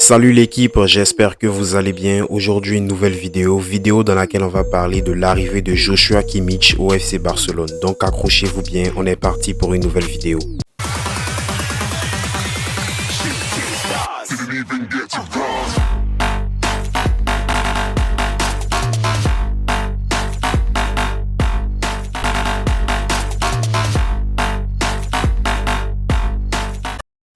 Salut l'équipe, j'espère que vous allez bien. Aujourd'hui une nouvelle vidéo dans laquelle on va parler de l'arrivée de Joshua Kimmich au FC Barcelone. Donc accrochez-vous bien, on est parti pour une nouvelle vidéo.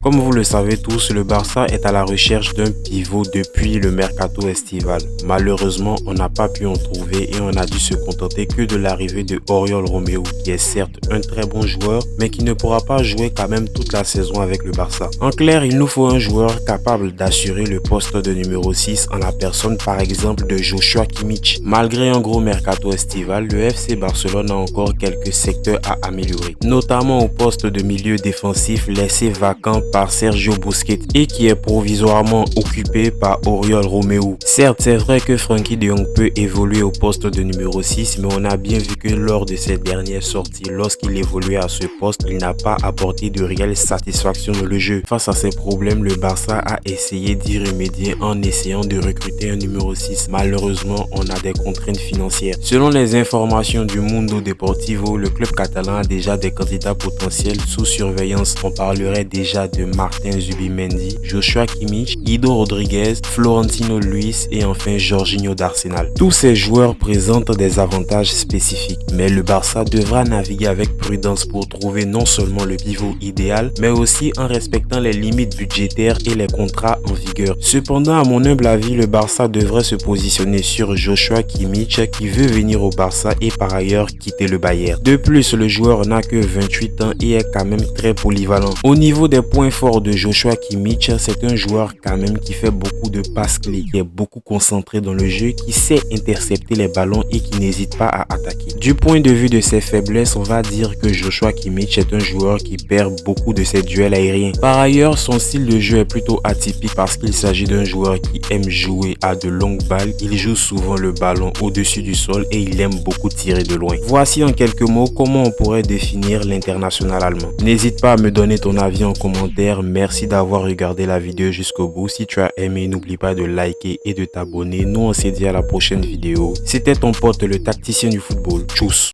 Comme vous le savez tous, le Barça est à la recherche d'un pivot depuis le mercato estival. Malheureusement, on n'a pas pu en trouver et on a dû se contenter que de l'arrivée de Oriol Romeu, qui est certes un très bon joueur, mais qui ne pourra pas jouer quand même toute la saison avec le Barça. En clair, il nous faut un joueur capable d'assurer le poste de numéro 6 en la personne par exemple de Joshua Kimmich. Malgré un gros mercato estival, le FC Barcelone a encore quelques secteurs à améliorer, notamment au poste de milieu défensif laissé vacant par Sergio Busquets et qui est provisoirement occupé par Oriol Romeu. Certes, c'est vrai que Frenkie de Jong peut évoluer au poste de numéro 6, mais on a bien vu que lors de ses dernières sorties, lorsqu'il évoluait à ce poste, il n'a pas apporté de réelle satisfaction dans le jeu. Face à ces problèmes, le Barça a essayé d'y remédier en essayant de recruter un numéro 6. Malheureusement, on a des contraintes financières. Selon les informations du Mundo Deportivo, le club catalan a déjà des candidats potentiels sous surveillance. On parlerait déjà de Martin Zubimendi, Joshua Kimmich, Guido Rodriguez, Florentino Luis et enfin Jorginho d'Arsenal. Tous ces joueurs présentent des avantages spécifiques, mais le Barça devra naviguer avec prudence pour trouver non seulement le pivot idéal, mais aussi en respectant les limites budgétaires et les contrats en vigueur. Cependant, à mon humble avis, le Barça devrait se positionner sur Joshua Kimmich qui veut venir au Barça et par ailleurs quitter le Bayern. De plus, le joueur n'a que 28 ans et est quand même très polyvalent. Au niveau des points forts de Joshua Kimmich, c'est un joueur quand même qui fait beaucoup de passes clés, qui est beaucoup concentré dans le jeu, qui sait intercepter les ballons et qui n'hésite pas à attaquer. Du point de vue de ses faiblesses, on va dire que Joshua Kimmich est un joueur qui perd beaucoup de ses duels aériens. Par ailleurs, son style de jeu est plutôt atypique parce qu'il s'agit d'un joueur qui aime jouer à de longues balles, il joue souvent le ballon au-dessus du sol et il aime beaucoup tirer de loin. Voici en quelques mots comment on pourrait définir l'international allemand. N'hésite pas à me donner ton avis en commentaire. Merci d'avoir regardé la vidéo jusqu'au bout. Si tu as aimé, n'oublie pas de liker et de t'abonner. Nous on se dit à la prochaine vidéo. C'était ton pote le tacticien du football. Tchuss.